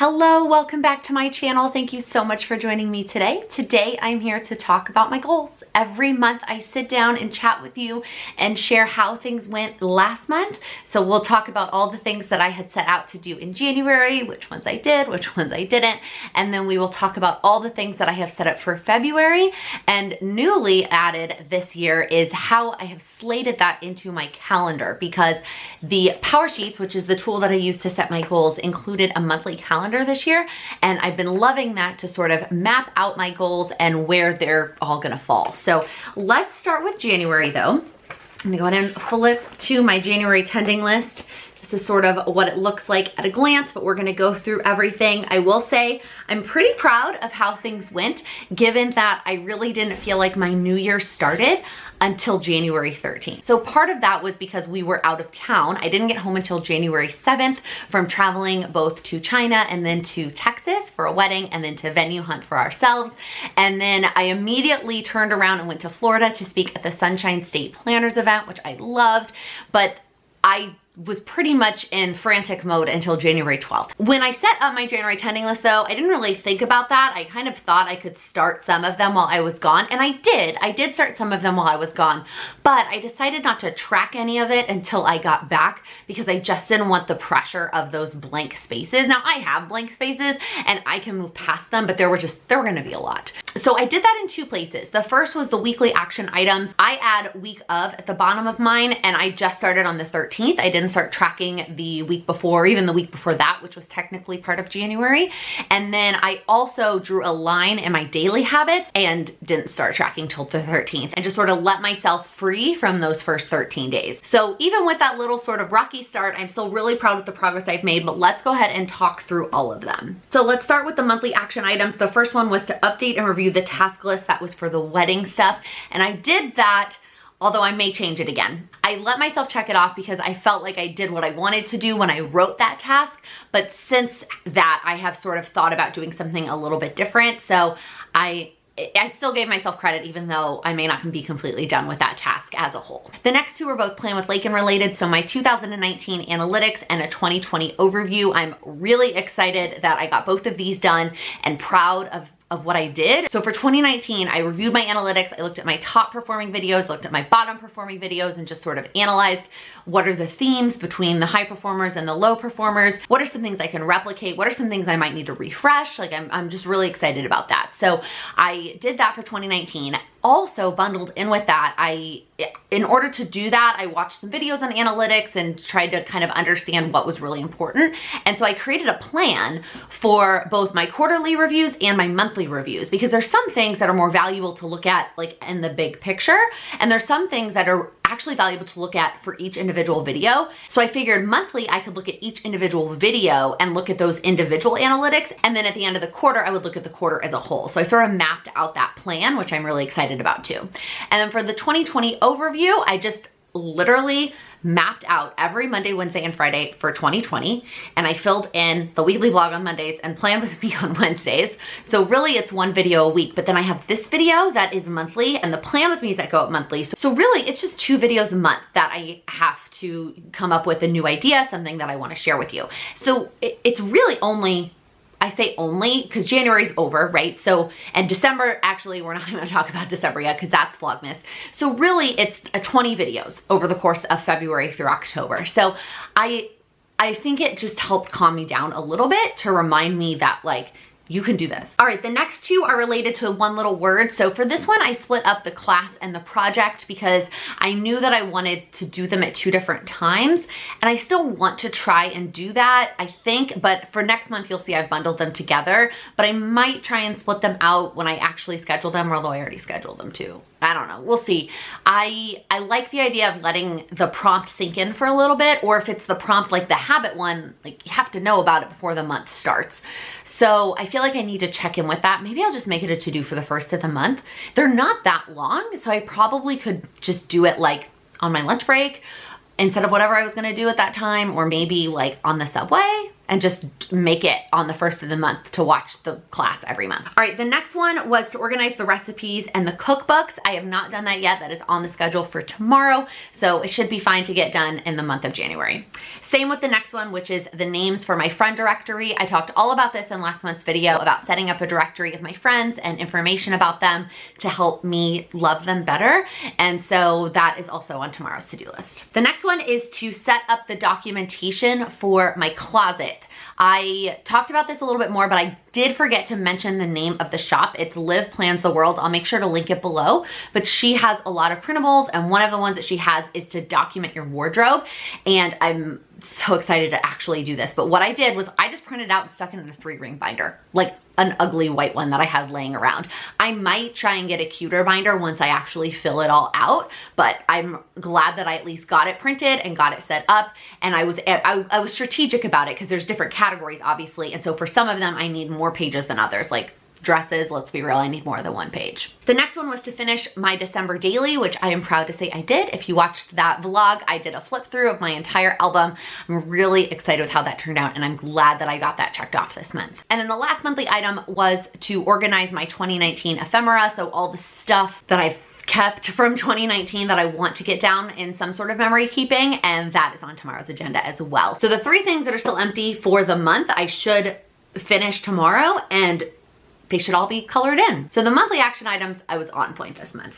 Hello, welcome back to my channel. Thank you so much for joining me today. Today I'm here to talk about my goals. Every month I sit down and chat with you and share how things went last month. So we'll talk about all the things that I had set out to do in January, which ones I did, which ones I didn't, and then we will talk about all the things that I have set up for February. And newly added this year is how I have slated that into my calendar, because the Power Sheets, which is the tool that I use to set my goals, included a monthly calendar this year, and I've been loving that to sort of map out my goals and where they're all gonna fall. So let's start with January though. I'm gonna go ahead and flip to my January tending list. This is sort of what it looks like at a glance, but we're gonna go through everything. I will say I'm pretty proud of how things went, given that I really didn't feel like my new year started until January 13th. So part of that was because we were out of town. I didn't get home until January 7th from traveling both to China and then to Texas for a wedding and then to venue hunt for ourselves. And then I immediately turned around and went to Florida to speak at the Sunshine State Planners event, which I loved, but I was pretty much in frantic mode until January 12th. When I set up my January tending list though, I didn't really think about that. I kind of thought I could start some of them while I was gone, and I did start some of them while I was gone, but I decided not to track any of it until I got back because I just didn't want the pressure of those blank spaces. Now I have blank spaces and I can move past them, but there were gonna be a lot. So I did that in two places. The first was the weekly action items. I add week of at the bottom of mine, and I just started on the 13th. I didn't start tracking the week before, even the week before that, which was technically part of January. And then I also drew a line in my daily habits and didn't start tracking till the 13th, and just sort of let myself free from those first 13 days. So even with that little sort of rocky start, I'm still really proud of the progress I've made, but let's go ahead and talk through all of them. So let's start with the monthly action items. The first one was to update and review the task list. That was for the wedding stuff, and I did that, although I may change it again. I let myself check it off because I felt like I did what I wanted to do when I wrote that task, but since that I have sort of thought about doing something a little bit different. So I still gave myself credit, even though I may not be completely done with that task as a whole. The next two were both Plan with Lakin related, so my 2019 analytics and a 2020 overview. I'm really excited that I got both of these done and proud of what I did. So for 2019, I reviewed my analytics. I looked at my top performing videos, looked at my bottom performing videos, and just sort of analyzed what are the themes between the high performers and the low performers. What are some things I can replicate? What are some things I might need to refresh? Like I'm just really excited about that. So I did that for 2019. Also bundled in with that, in order to do that, I watched some videos on analytics and tried to kind of understand what was really important. And so I created a plan for both my quarterly reviews and my monthly reviews, because there's some things that are more valuable to look at like in the big picture, and there's some things that are actually valuable to look at for each individual video. So I figured monthly I could look at each individual video and look at those individual analytics, and then at the end of the quarter I would look at the quarter as a whole. So I sort of mapped out that plan, which I'm really excited about too. And then for the 2020 overview, I just literally mapped out every Monday, Wednesday, and Friday for 2020, and I filled in the weekly vlog on Mondays and Plan with Me on Wednesdays. So really it's one video a week, but then I have this video that is monthly and the Plan with Me's that go up monthly. So really it's just 2 videos a month that I have to come up with a new idea, something that I want to share with you. So it's really only, I say only because January's over, right? So, and December, actually, we're not even gonna talk about December yet because that's Vlogmas. So really it's 20 videos over the course of February through October. So I think it just helped calm me down a little bit to remind me that like, you can do this. All right, the next two are related to one little word. So for this one, I split up the class and the project because I knew that I wanted to do them at 2 different times. And I still want to try and do that, I think, but for next month, you'll see I've bundled them together, but I might try and split them out when I actually schedule them, although I already scheduled them too. I don't know, we'll see. I like the idea of letting the prompt sink in for a little bit, or if it's the prompt like the habit one, like you have to know about it before the month starts. So I feel like I need to check in with that. Maybe I'll just make it a to-do for the first of the month. They're not that long, so I probably could just do it like on my lunch break instead of whatever I was gonna do at that time, or maybe like on the subway. and just make it on the first of the month to watch the class every month. All right, the next one was to organize the recipes and the cookbooks. I have not done that yet. That is on the schedule for tomorrow, so it should be fine to get done in the month of January. Same with the next one, which is the names for my friend directory. I talked all about this in last month's video about setting up a directory of my friends and information about them to help me love them better. And so that is also on tomorrow's to-do list. The next one is to set up the documentation for my closet. I talked about this a little bit more, but I did forget to mention the name of the shop. It's Liv Plans the World. I'll make sure to link it below, but she has a lot of printables, and one of the ones that she has is to document your wardrobe, and I'm so excited to actually do this. But what I did was I just printed out and stuck it in a 3-ring binder, like an ugly white one that I had laying around. I might try and get a cuter binder once I actually fill it all out, but I'm glad that I at least got it printed and got it set up. And I was strategic about it because there's different categories, obviously. And so for some of them, I need more pages than others. Like dresses, let's be real, I need more than 1 page. The next one was to finish my December daily, which I am proud to say I did. If you watched that vlog, I did a flip through of my entire album. I'm really excited with how that turned out, and I'm glad that I got that checked off this month. And then the last monthly item was to organize my 2019 ephemera, so all the stuff that I've kept from 2019 that I want to get down in some sort of memory keeping, and that is on tomorrow's agenda as well. So the 3 things that are still empty for the month, I should finish tomorrow, and they should all be colored in. So the monthly action items, I was on point this month.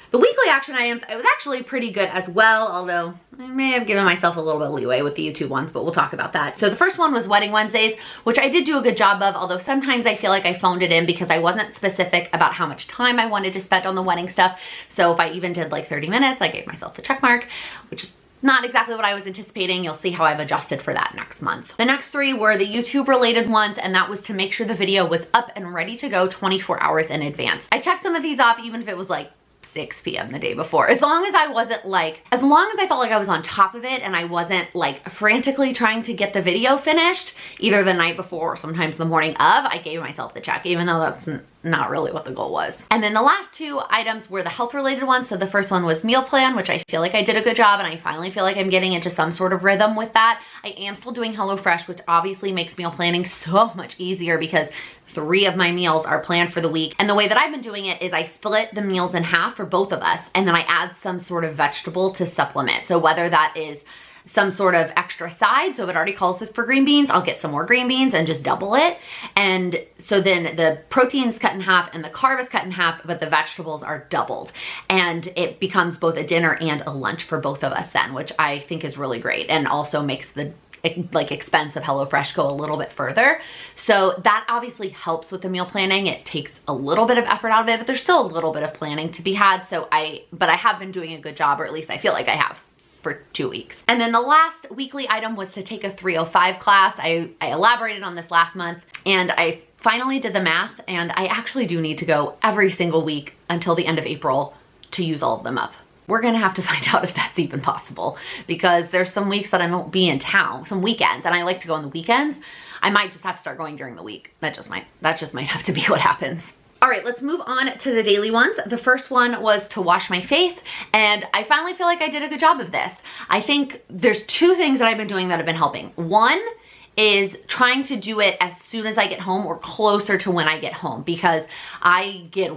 The weekly action items, I was actually pretty good as well, although I may have given myself a little bit of leeway with the YouTube ones, but we'll talk about that. So the first one was Wedding Wednesdays, which I did do a good job of, although sometimes I feel like I phoned it in because I wasn't specific about how much time I wanted to spend on the wedding stuff. So if I even did like 30 minutes, I gave myself the check mark, which is not exactly what I was anticipating. You'll see how I've adjusted for that next month. The next 3 were the YouTube related ones, and that was to make sure the video was up and ready to go 24 hours in advance. I checked some of these off even if it was like 6 p.m. the day before. As long as I wasn't like, as long as I felt like I was on top of it and I wasn't like frantically trying to get the video finished either the night before or sometimes the morning of, I gave myself the check, even though that's not really what the goal was. And then the last 2 items were the health related ones. So the first one was meal plan, which I feel like I did a good job, and I finally feel like I'm getting into some sort of rhythm with that. I am still doing HelloFresh, which obviously makes meal planning so much easier because 3 of my meals are planned for the week. And the way that I've been doing it is I split the meals in half for both of us, and then I add some sort of vegetable to supplement. So whether that is some sort of extra side, so if it already calls for green beans, I'll get some more green beans and just double it. And so then the protein's cut in half and the carb is cut in half, but the vegetables are doubled. And it becomes both a dinner and a lunch for both of us then, which I think is really great and also makes the like expense of HelloFresh go a little bit further. So that obviously helps with the meal planning. It takes a little bit of effort out of it, but there's still a little bit of planning to be had. So but I have been doing a good job, or at least I feel like I have, for 2 weeks. And then the last weekly item was to take a 305 class. I elaborated on this last month, and I finally did the math, and I actually do need to go every single week until the end of April to use all of them up. We're gonna have to find out if that's even possible, because there's some weeks that I won't be in town, some weekends, and I like to go on the weekends. I might just have to start going during the week. That just might have to be what happens. All right, let's move on to the daily ones. The first one was to wash my face, and I finally feel like I did a good job of this. I think there's 2 things that I've been doing that have been helping. One is trying to do it as soon as I get home or closer to when I get home, because I get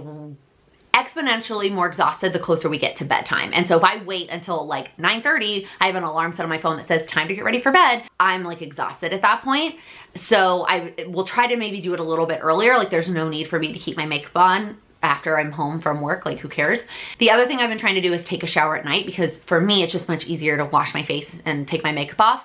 exponentially more exhausted the closer we get to bedtime. And so if I wait until like 9:30, I have an alarm set on my phone that says time to get ready for bed, I'm like exhausted at that point. So I will try to maybe do it a little bit earlier. Like there's no need for me to keep my makeup on after I'm home from work, like who cares? The other thing I've been trying to do is take a shower at night, because for me, it's just much easier to wash my face and take my makeup off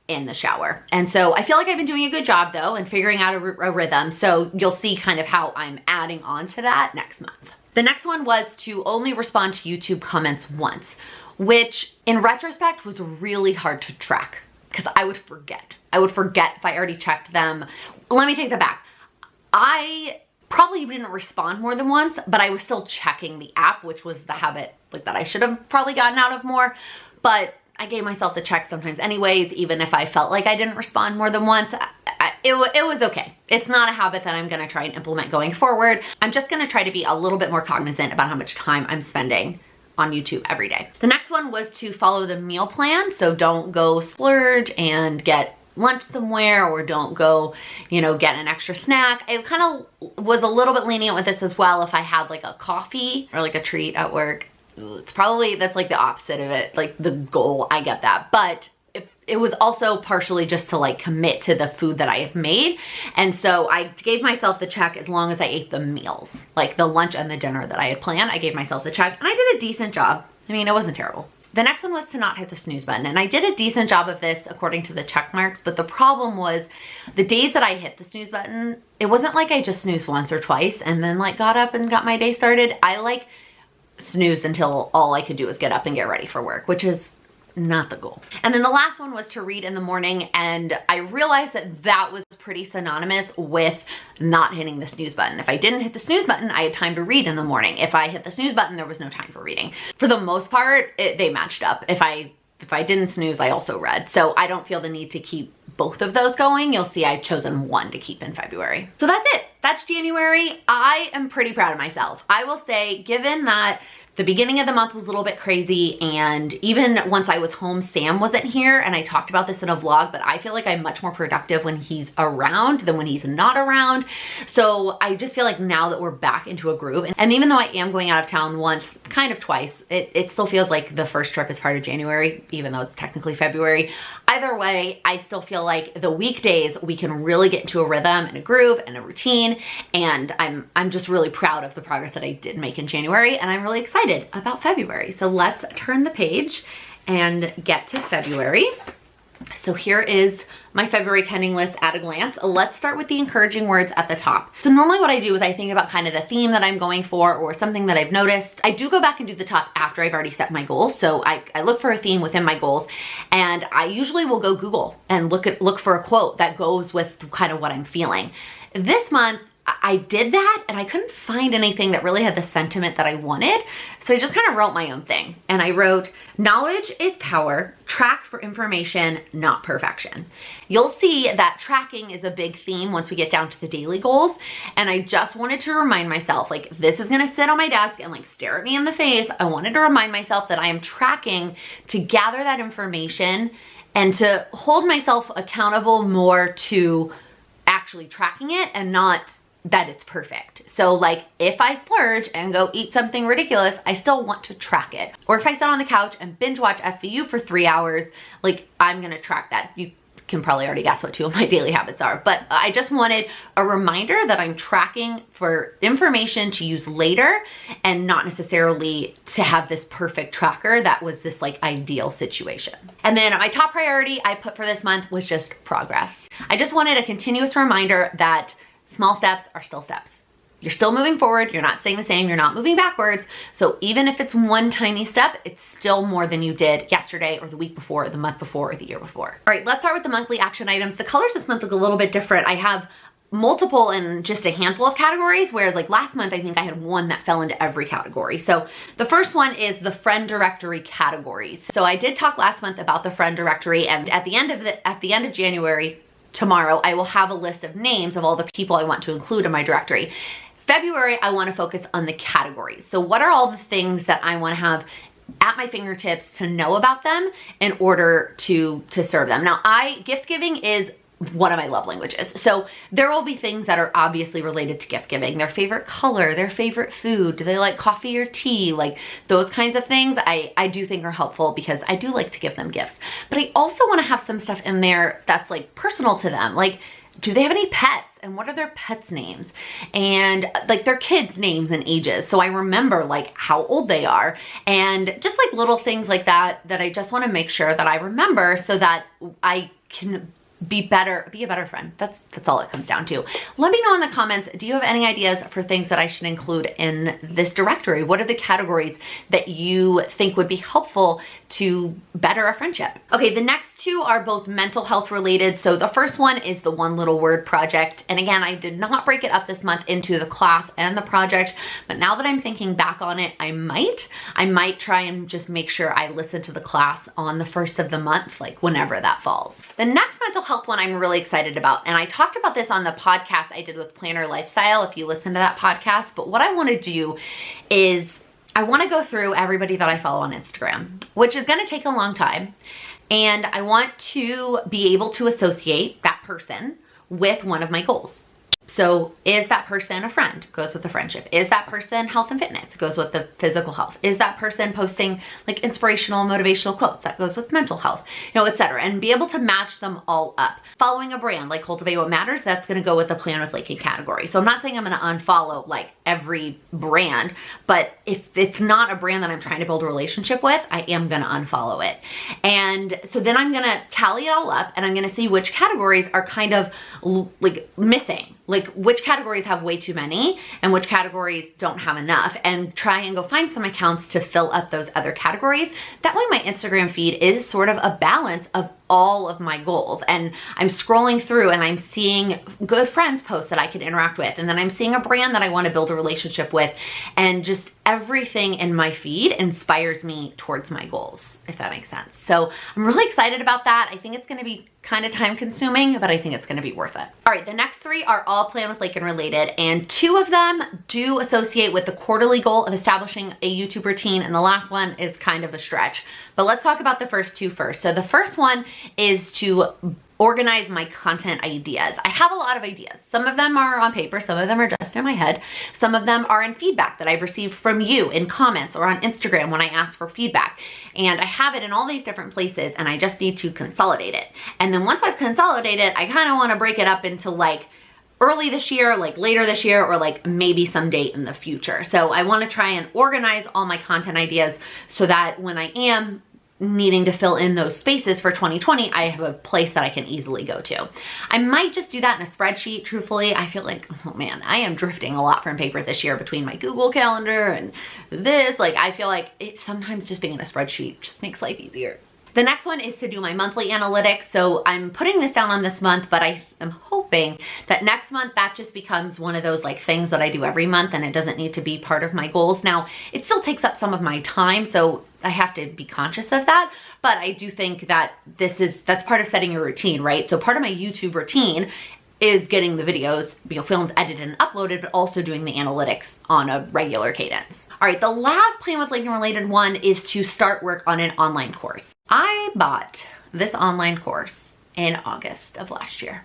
in the shower. And so I feel like I've been doing a good job though and figuring out a rhythm. So you'll see kind of how I'm adding on to that next month. The next one was to only respond to YouTube comments once, which in retrospect was really hard to track because I would forget. I would forget if I already checked them. Let me take that back. I probably didn't respond more than once, but I was still checking the app, which was the habit like that I should have probably gotten out of more. But I gave myself the check sometimes anyways, even if I felt like I didn't respond more than once. It was okay. It's not a habit that I'm gonna try and implement going forward. I'm just gonna try to be a little bit more cognizant about how much time I'm spending on YouTube every day. The next one was to follow the meal plan. So don't go splurge and get lunch somewhere or don't go, you know, get an extra snack. I kind of was a little bit lenient with this as well. If I had like a coffee or like a treat at work, it's probably, that's like the opposite of it, like the goal, I get that. But it was also partially just to like commit to the food that I have made. And so I gave myself the check as long as I ate the meals, like the lunch and the dinner that I had planned. I gave myself the check and I did a decent job. I mean, it wasn't terrible. The next one was to not hit the snooze button. And I did a decent job of this according to the check marks, but the problem was the days that I hit the snooze button, it wasn't like I just snoozed once or twice and then like got up and got my day started. I like snoozed until all I could do was get up and get ready for work, which is not the goal. And then the last one was to read in the morning, and I realized that that was pretty synonymous with not hitting the snooze button. If I didn't hit the snooze button, I had time to read in the morning. If I hit the snooze button, there was no time for reading. For the most part, they matched up. If I didn't snooze, I also read. So I don't feel the need to keep both of those going. You'll see I've chosen one to keep in February. So that's it. That's January. I am pretty proud of myself. I will say, given that the beginning of the month was a little bit crazy, and even once I was home, Sam wasn't here, and I talked about this in a vlog, but I feel like I'm much more productive when he's around than when he's not around. So I just feel like now that we're back into a groove, and even though I am going out of town once, kind of twice, it still feels like the first trip is part of January, even though it's technically February. Either way, I still feel like the weekdays we can really get into a rhythm and a groove and a routine, and I'm just really proud of the progress that I did make in January, and I'm really excited about February. So let's turn the page and get to February. So here is my February tending list at a glance. Let's start with the encouraging words at the top. So normally what I do is I think about kind of the theme that I'm going for or something that I've noticed. I do go back and do the top after I've already set my goals. So I look for a theme within my goals, and I usually will go Google and look for a quote that goes with kind of what I'm feeling. This month, I did that and I couldn't find anything that really had the sentiment that I wanted. So I just kind of wrote my own thing. And I wrote, knowledge is power, track for information, not perfection. You'll see that tracking is a big theme once we get down to the daily goals. And I just wanted to remind myself, like, this is gonna sit on my desk and like stare at me in the face. I wanted to remind myself that I am tracking to gather that information and to hold myself accountable more to actually tracking it and not that it's perfect. So like if I splurge and go eat something ridiculous, I still want to track it. Or if I sit on the couch and binge watch SVU for 3 hours, like I'm gonna track that. You can probably already guess what 2 of my daily habits are, but I just wanted a reminder that I'm tracking for information to use later and not necessarily to have this perfect tracker that was this like ideal situation. And then my top priority I put for this month was just progress. I just wanted a continuous reminder that small steps are still steps. You're still moving forward, you're not staying the same, you're not moving backwards. So even if it's one tiny step, it's still more than you did yesterday or the week before, or the month before, or the year before. All right, let's start with the monthly action items. The colors this month look a little bit different. I have multiple in just a handful of categories, whereas like last month, I think I had one that fell into every category. So the first one is the friend directory categories. So I did talk last month about the friend directory, and at the end of January, tomorrow, I will have a list of names of all the people I want to include in my directory. February, I want to focus on the categories. So what are all the things that I want to have at my fingertips to know about them in order to serve them? Now, gift giving is one of my love languages. So there will be things that are obviously related to gift giving. Their favorite color, their favorite food, do they like coffee or tea? Like those kinds of things I do think are helpful because I do like to give them gifts. But I also want to have some stuff in there that's like personal to them. Like, do they have any pets? And what are their pets' names? And like their kids' names and ages. So I remember like how old they are. And just like little things like that I just want to make sure that I remember so that I can be a better friend. That's all it comes down to. Let me know in the comments, do you have any ideas for things that I should include in this directory? What are the categories that you think would be helpful to better a friendship? Okay, the next 2 are both mental health related. So the first one is the one little word project. And again, I did not break it up this month into the class and the project, but now that I'm thinking back on it, I might try and just make sure I listen to the class on the first of the month, like whenever that falls. The next mental health one I'm really excited about, and I talked about this on the podcast I did with Planner Lifestyle, if you listen to that podcast, but what I want to do is I want to go through everybody that I follow on Instagram, which is going to take a long time. And I want to be able to associate that person with one of my goals. So is that person a friend? Goes with the friendship. Is that person health and fitness? Goes with the physical health. Is that person posting like inspirational, motivational quotes? That goes with mental health, you know, etc. And be able to match them all up. Following a brand like Cultivate What Matters, that's going to go with the plan with liking category. So I'm not saying I'm going to unfollow like every brand, but if it's not a brand that I'm trying to build a relationship with, I am going to unfollow it. And so then I'm going to tally it all up and I'm going to see which categories are kind of like missing. Like which categories have way too many and which categories don't have enough, and try and go find some accounts to fill up those other categories. That way my Instagram feed is sort of a balance of all of my goals, and I'm scrolling through and I'm seeing good friends posts that I can interact with, and then I'm seeing a brand that I want to build a relationship with, and just everything in my feed inspires me towards my goals, if that makes sense. So I'm really excited about that. I think it's going to be kind of time consuming, but I think it's going to be worth it. All right, the next 3 are all Plan with Lakin related, and 2 of them do associate with the quarterly goal of establishing a YouTube routine, and the last one is kind of a stretch. But let's talk about the first 2 first. So the first one is to organize my content ideas. I have a lot of ideas. Some of them are on paper, some of them are just in my head. Some of them are in feedback that I've received from you in comments or on Instagram when I ask for feedback. And I have it in all these different places, and I just need to consolidate it. And then once I've consolidated, I kind of want to break it up into like early this year, like later this year, or like maybe some date in the future. So I want to try and organize all my content ideas so that when I am needing to fill in those spaces for 2020, I have a place that I can easily go to. I might just do that in a spreadsheet, truthfully. I feel like, oh man, I am drifting a lot from paper this year between my Google Calendar and this. Like, I feel like it sometimes just being in a spreadsheet just makes life easier. The next one is to do my monthly analytics. So I'm putting this down on this month, but I am hoping that next month that just becomes one of those like things that I do every month, and it doesn't need to be part of my goals. Now, it still takes up some of my time, so I have to be conscious of that, but I do think that that's part of setting a routine, right? So part of my YouTube routine is getting the videos, you know, filmed, edited, and uploaded, but also doing the analytics on a regular cadence. All right, the last Plan with Lakin related one is to start work on an online course. I bought this online course in August of last year.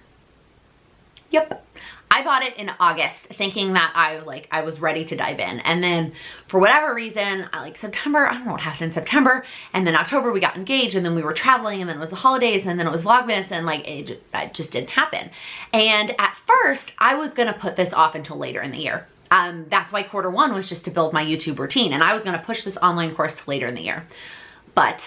Yep. I bought it in August thinking that I was ready to dive in. And then for whatever reason, September, I don't know what happened in September. And then October we got engaged, and then we were traveling, and then it was the holidays, and then it was Vlogmas, and that just didn't happen. And at first I was going to put this off until later in the year. That's why Q1 was just to build my YouTube routine. And I was going to push this online course to later in the year. But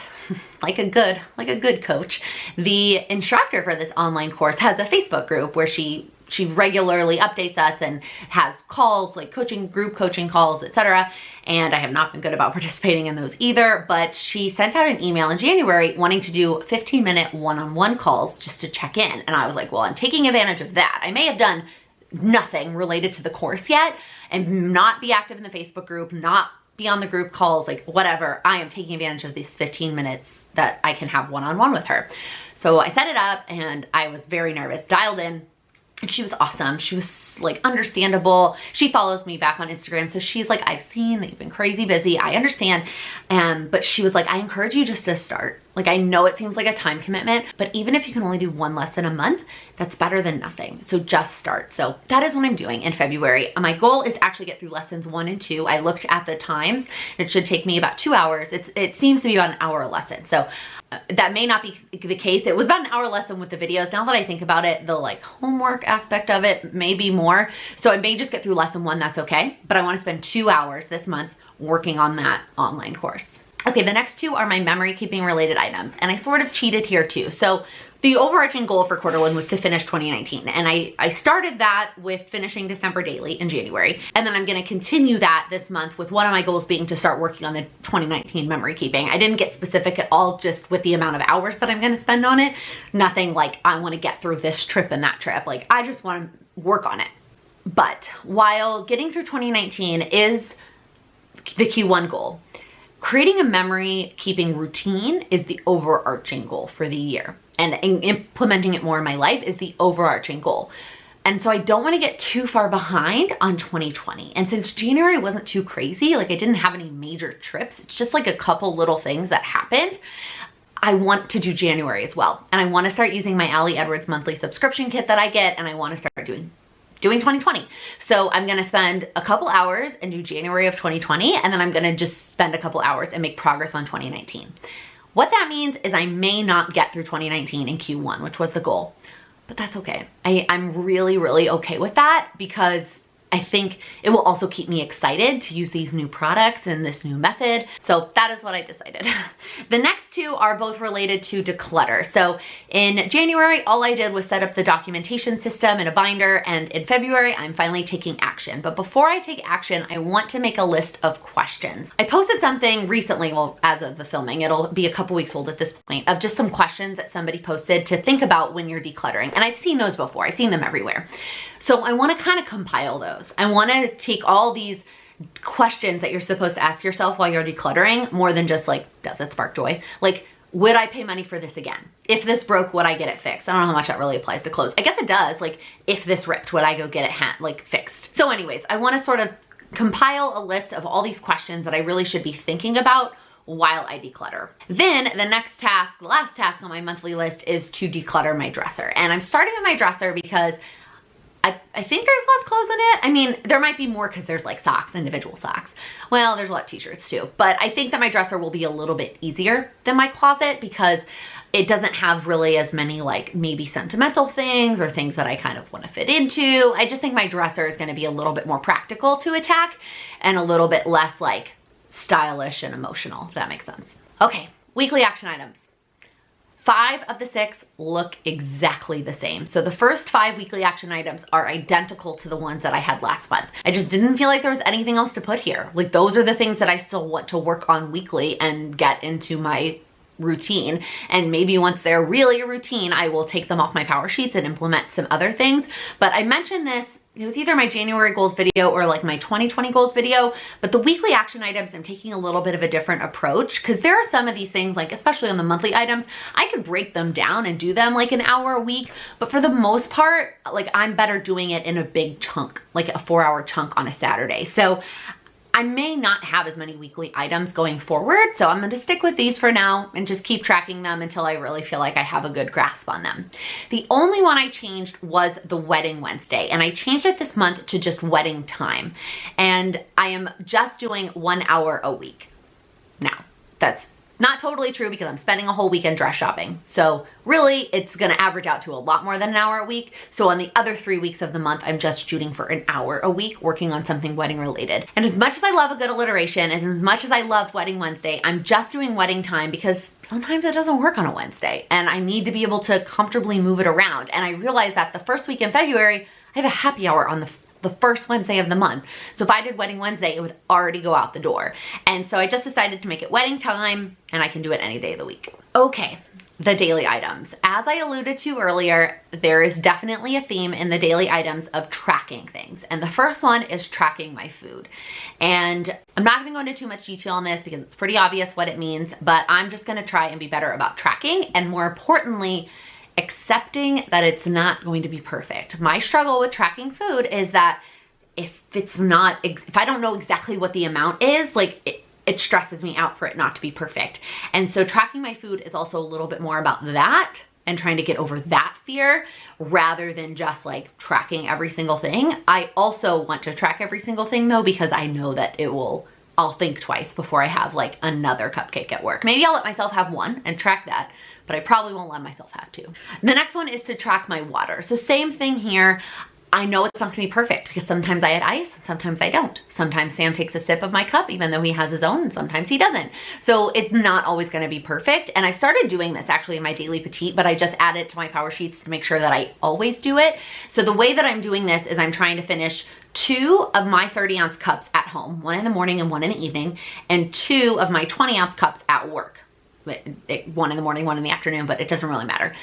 like a good coach, the instructor for this online course has a Facebook group where she regularly updates us and has calls, like group coaching calls, etc. And I have not been good about participating in those either, but she sent out an email in January wanting to do 15-minute one-on-one calls just to check in. And I was like, well, I'm taking advantage of that. I may have done nothing related to the course yet and not be active in the Facebook group, not be on the group calls, like whatever. I am taking advantage of these 15 minutes that I can have one-on-one with her. So I set it up, and I was very nervous, dialed in, and she was awesome. She was like understandable. She follows me back on Instagram. So she's like, I've seen that you've been crazy busy. I understand. But she was like, I encourage you just to start. Like, I know it seems like a time commitment, but even if you can only do 1 lesson a month, that's better than nothing. So just start. So that is what I'm doing in February. My goal is to actually get through lessons 1 and 2. I looked at the times. It should take me about 2 hours. It seems to be about an hour a lesson. So that may not be the case. It was about an hour lesson with the videos. Now that I think about it, the like homework aspect of it may be more. So I may just get through lesson 1. That's okay. But I want to spend 2 hours this month working on that online course. Okay, the next 2 are my memory keeping related items, and I sort of cheated here too. So the overarching goal for Q1 was to finish 2019, and I started that with finishing December daily in January, and then I'm going to continue that this month with one of my goals being to start working on the 2019 memory keeping. I didn't get specific at all, just with the amount of hours that I'm going to spend on it. Nothing like I want to get through this trip and that trip. Like, I just want to work on it. But while getting through 2019 is the Q1 goal, creating a memory keeping routine is the overarching goal for the year, and implementing it more in my life is the overarching goal. And so I don't want to get too far behind on 2020. And since January wasn't too crazy, like I didn't have any major trips, it's just like a couple little things that happened, I want to do January as well. And I want to start using my Allie Edwards monthly subscription kit that I get, and I want to start doing 2020. So I'm gonna spend a couple hours and do January of 2020, and then I'm gonna just spend a couple hours and make progress on 2019. What that means is I may not get through 2019 in Q1, which was the goal, but that's okay. I'm really, really okay with that, because I think it will also keep me excited to use these new products and this new method. So that is what I decided. The next two are both related to declutter. So in January, all I did was set up the documentation system in a binder, and in February, I'm finally taking action. But before I take action, I want to make a list of questions. I posted something recently, well, as of the filming, it'll be a couple weeks old at this point, of just some questions that somebody posted to think about when you're decluttering. And I've seen those before, I've seen them everywhere. So I want to kind of compile those. I want to take all these questions that you're supposed to ask yourself while you're decluttering, more than just like, does it spark joy? Like, would I pay money for this again? If this broke, would I get it fixed? I don't know how much that really applies to clothes. I guess it does. Like, if this ripped, would I go get it fixed? So anyways, I want to sort of compile a list of all these questions that I really should be thinking about while I declutter. Then the next task, the last task on my monthly list, is to declutter my dresser. And I'm starting with my dresser because I think there's less clothes in it. I mean, there might be more because there's like socks, individual socks. Well, there's a lot of t-shirts too. But I think that my dresser will be a little bit easier than my closet, because it doesn't have really as many like maybe sentimental things or things that I kind of want to fit into. I just think my dresser is going to be a little bit more practical to attack and a little bit less like stylish and emotional, if that makes sense. Okay, weekly action items. 5 of the 6 look exactly the same. So the first 5 weekly action items are identical to the ones that I had last month. I just didn't feel like there was anything else to put here. Like, those are the things that I still want to work on weekly and get into my routine. And maybe once they're really a routine, I will take them off my power sheets and implement some other things. But I mentioned this, it was either my January goals video or like my 2020 goals video, but the weekly action items, I'm taking a little bit of a different approach, because there are some of these things, like especially on the monthly items, I could break them down and do them like an hour a week, but for the most part, like I'm better doing it in a big chunk, like a 4-hour chunk on a Saturday. So I may not have as many weekly items going forward, so I'm gonna stick with these for now and just keep tracking them until I really feel like I have a good grasp on them. The only one I changed was the Wedding Wednesday, and I changed it this month to just wedding time. And I am just doing 1 hour a week. Now, that's not totally true because I'm spending a whole weekend dress shopping. So really, it's gonna average out to a lot more than an hour a week. So on the other 3 weeks of the month, I'm just shooting for an hour a week, working on something wedding related. And as much as I love a good alliteration, and as much as I loved Wedding Wednesday, I'm just doing wedding time because sometimes it doesn't work on a Wednesday and I need to be able to comfortably move it around. And I realized that the first week in February, I have a happy hour on the first Wednesday of the month. So if I did Wedding Wednesday, it would already go out the door. And so I just decided to make it wedding time, and I can do it any day of the week. Okay, the daily items. As I alluded to earlier, there is definitely a theme in the daily items of tracking things. And the first one is tracking my food. And I'm not gonna go into too much detail on this because it's pretty obvious what it means, but I'm just gonna try and be better about tracking, and more importantly, accepting that it's not going to be perfect. My struggle with tracking food is that if I don't know exactly what the amount is, like it stresses me out for it not to be perfect. And so tracking my food is also a little bit more about that and trying to get over that fear rather than just like tracking every single thing. I also want to track every single thing though, because I know that I'll think twice before I have like another cupcake at work. Maybe I'll let myself have one and track that, but I probably won't let myself have two. The next one is to track my water. So same thing here. I know it's not gonna be perfect because sometimes I add ice, sometimes I don't. Sometimes Sam takes a sip of my cup even though he has his own, and sometimes he doesn't. So it's not always gonna be perfect. And I started doing this actually in my daily petite, but I just added it to my power sheets to make sure that I always do it. So the way that I'm doing this is I'm trying to finish 2 of my 30-ounce cups at home, 1 in the morning and 1 in the evening, and 2 of my 20-ounce cups at work. 1 in the morning, 1 in the afternoon, but it doesn't really matter.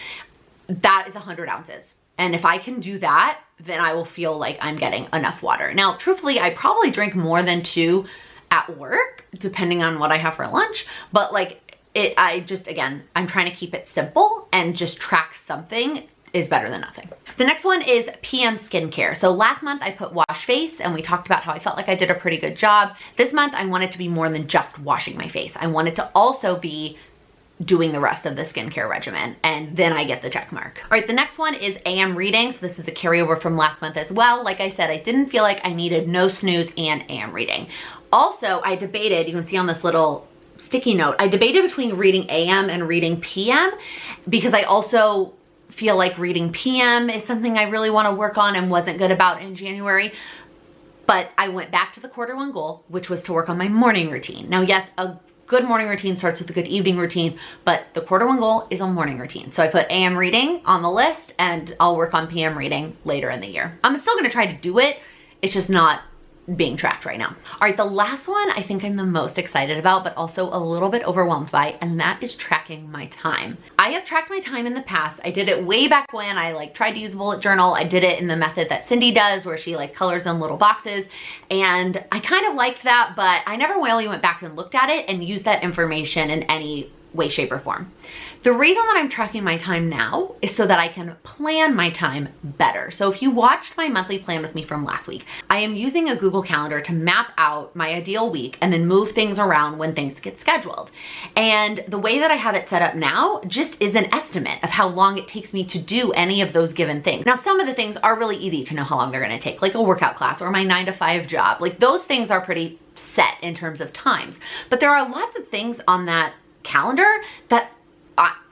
That is 100 ounces. And if I can do that, then I will feel like I'm getting enough water. Now, truthfully, I probably drink more than 2 at work, depending on what I have for lunch. But like again, I'm trying to keep it simple and just track something is better than nothing. The next one is PM skincare. So last month I put wash face and we talked about how I felt like I did a pretty good job. This month I want it to be more than just washing my face. I want it to also be doing the rest of the skincare regimen, and then I get the check mark. All right, the next one is AM reading. So this is a carryover from last month as well. Like I said, I didn't feel like I needed no snooze and AM reading. Also, I debated, you can see on this little sticky note, I debated between reading AM and reading PM, because I also feel like reading PM is something I really want to work on and wasn't good about in January. But I went back to the quarter one goal, which was to work on my morning routine. Now, yes, a good morning routine starts with a good evening routine, but the quarter one goal is a morning routine. So I put AM reading on the list, and I'll work on PM reading later in the year. I'm still gonna try to do it. It's just not being tracked right now. All right, the last one I think I'm the most excited about, but also a little bit overwhelmed by, and that is tracking my time. I have tracked my time in the past. I did it way back when I like tried to use a bullet journal. I did it in the method that Cindy does, where she like colors in little boxes, and I kind of liked that, but I never really went back and looked at it and used that information in any way, shape, or form. The reason that I'm tracking my time now is so that I can plan my time better. So if you watched my monthly plan with me from last week, I am using a Google Calendar to map out my ideal week and then move things around when things get scheduled. And the way that I have it set up now just is an estimate of how long it takes me to do any of those given things. Now, some of the things are really easy to know how long they're gonna take, like a workout class or my 9 to 5 job. Like those things are pretty set in terms of times. But there are lots of things on that calendar that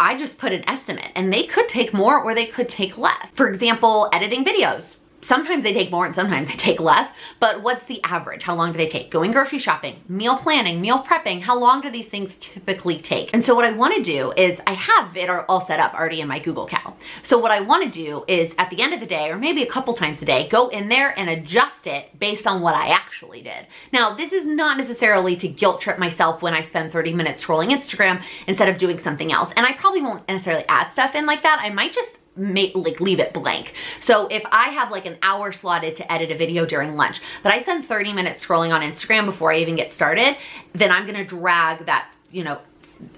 I just put an estimate, and they could take more or they could take less. For example, editing videos. Sometimes they take more and sometimes they take less, but what's the average? How long do they take? Going grocery shopping, meal planning, meal prepping, how long do these things typically take? And so what I wanna do is, I have it all set up already in my Google Cal. So what I wanna do is at the end of the day, or maybe a couple times a day, go in there and adjust it based on what I actually did. Now, this is not necessarily to guilt trip myself when I spend 30 minutes scrolling Instagram instead of doing something else. And I probably won't necessarily add stuff in like that. I might just leave it blank. So if I have like an hour slotted to edit a video during lunch, but I spend 30 minutes scrolling on Instagram before I even get started, then I'm gonna drag that,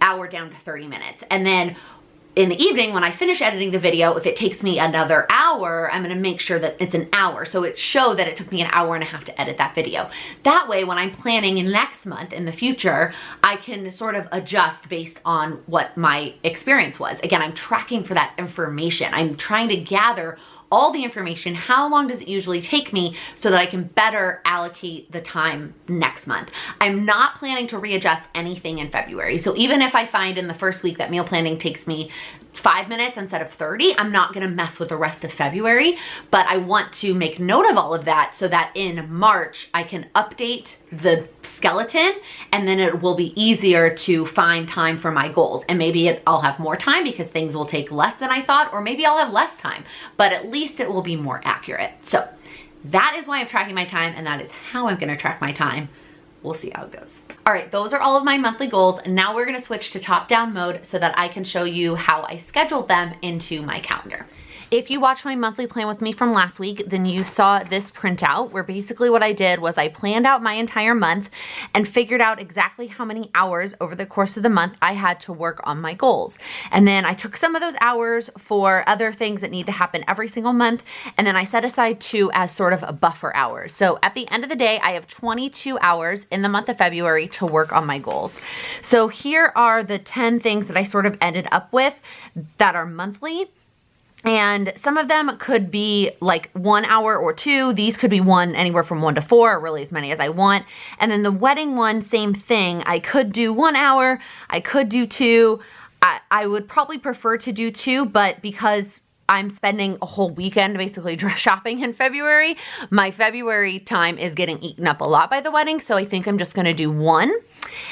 hour down to 30 minutes. And then in the evening, when I finish editing the video, if it takes me another hour, I'm gonna make sure that it's an hour. So it shows that it took me an hour and a half to edit that video. That way, when I'm planning next month in the future, I can sort of adjust based on what my experience was. Again, I'm tracking for that information. I'm trying to gather all the information. How long does it usually take me so that I can better allocate the time next month? I'm not planning to readjust anything in February. So even if I find in the first week that meal planning takes me 5 minutes instead of 30, I'm not gonna mess with the rest of February, but I want to make note of all of that so that in March I can update the skeleton, and then it will be easier to find time for my goals. And maybe I'll have more time because things will take less than I thought, or maybe I'll have less time, but at least it will be more accurate. So that is why I'm tracking my time, and that is how I'm gonna track my time. We'll see how it goes. All right, those are all of my monthly goals. Now we're gonna switch to top-down mode so that I can show you how I scheduled them into my calendar. If you watched my monthly plan with me from last week, then you saw this printout where basically what I did was I planned out my entire month and figured out exactly how many hours over the course of the month I had to work on my goals. And then I took some of those hours for other things that need to happen every single month, and then I set aside 2 as sort of a buffer hours. So at the end of the day, I have 22 hours in the month of February to work on my goals. So here are the 10 things that I sort of ended up with that are monthly. And some of them could be like 1 hour or 2. These could be anywhere from 1 to 4, or really as many as I want. And then the wedding one, same thing. I could do 1 hour. I could do 2. I would probably prefer to do 2, but because I'm spending a whole weekend basically dress shopping in February, my February time is getting eaten up a lot by the wedding. So I think I'm just gonna do 1.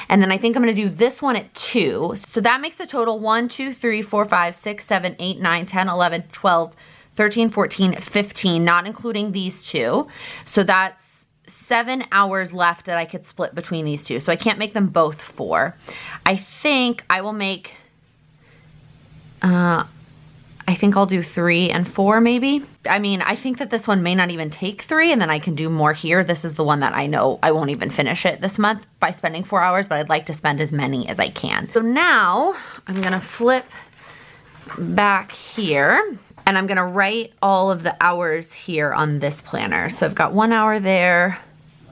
And then I think I'm gonna do this one at 2. So that makes a total 1, 2, 3, 4, 5, 6, 7, 8, 9, 10, 11, 12, 13, 14, 15, not including these 2. So that's 7 hours left that I could split between these 2. So I can't make them both 4. I think I will make, I think I'll do 3 and 4 maybe. I mean, I think that this one may not even take 3, and then I can do more here. This is the one that I know I won't even finish it this month by spending 4 hours, but I'd like to spend as many as I can. So now I'm gonna flip back here, and I'm gonna write all of the hours here on this planner. So I've got 1 hour there.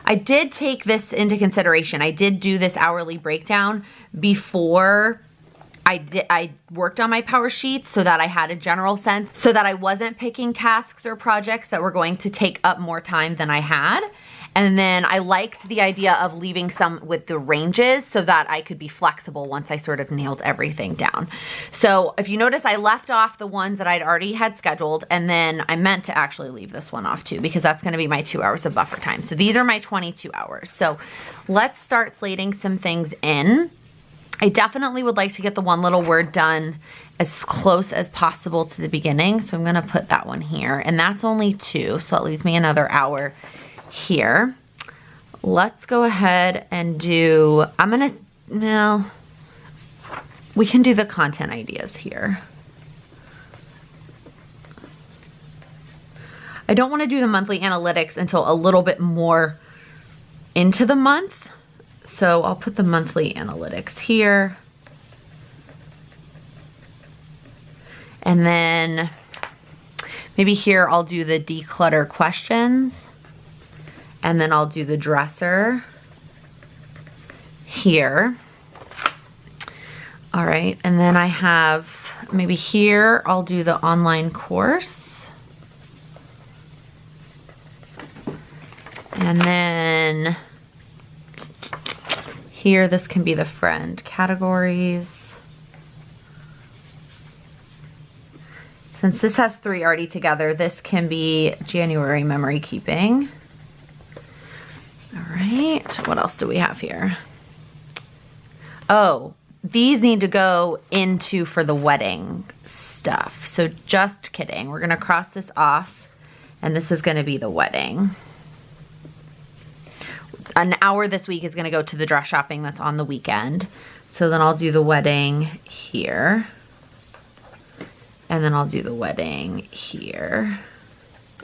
I did take this into consideration. I did do this hourly breakdown before I worked on my power sheets so that I had a general sense, so that I wasn't picking tasks or projects that were going to take up more time than I had. And then I liked the idea of leaving some with the ranges so that I could be flexible once I sort of nailed everything down. So if you notice, I left off the ones that I'd already had scheduled, and then I meant to actually leave this one off too, because that's gonna be my 2 hours of buffer time. So these are my 22 hours. So let's start slating some things in. I definitely would like to get the one little word done as close as possible to the beginning. So I'm gonna put that one here, and that's only 2, so that leaves me another hour here. Let's go ahead and do, we can do the content ideas here. I don't want to do the monthly analytics until a little bit more into the month. So I'll put the monthly analytics here. And then maybe here I'll do the declutter questions. And then I'll do the dresser here. All right, and then I have, maybe here I'll do the online course. And then here, this can be the friend categories. Since this has 3 already together, this can be January memory keeping. All right, what else do we have here? Oh, these need to go into for the wedding stuff. So just kidding, we're gonna cross this off, and this is gonna be the wedding. An hour this week is gonna go to the dress shopping that's on the weekend. So then I'll do the wedding here. And then I'll do the wedding here.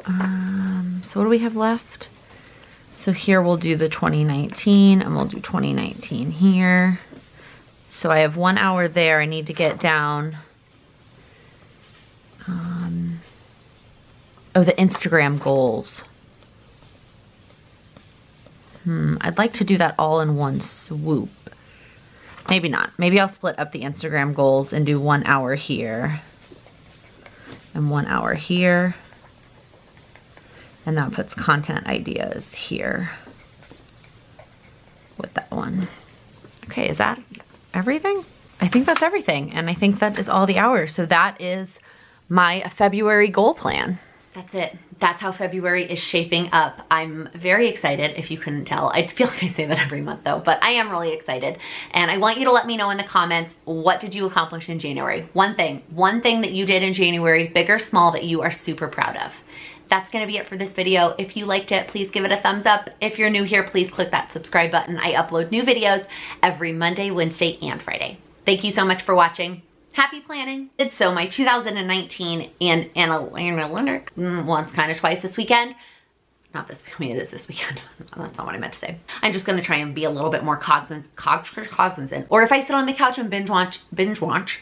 So what do we have left? So here we'll do the 2019, and we'll do 2019 here. So I have 1 hour there. I need to get down. Oh, the Instagram goals. I'd like to do that all in one swoop. Maybe not. Maybe I'll split up the Instagram goals and do 1 hour here and 1 hour here. And that puts content ideas here with that one. Okay, is that everything? I think that's everything. And I think that is all the hours. So that is my February goal plan. That's it. That's how February is shaping up. I'm very excited, if you couldn't tell. I feel like I say that every month though, but I am really excited. And I want you to let me know in the comments, what did you accomplish in January? One thing that you did in January, big or small, that you are super proud of. That's gonna be it for this video. If you liked it, please give it a thumbs up. If you're new here, please click that subscribe button. I upload new videos every Monday, Wednesday, and Friday. Thank you so much for watching. Happy planning. So my 2019 and analytic, once, kind of twice this weekend. Not this, I mean, it is this weekend. That's not what I meant to say. I'm just gonna try and be a little bit more cognizant. Or if I sit on the couch and binge watch,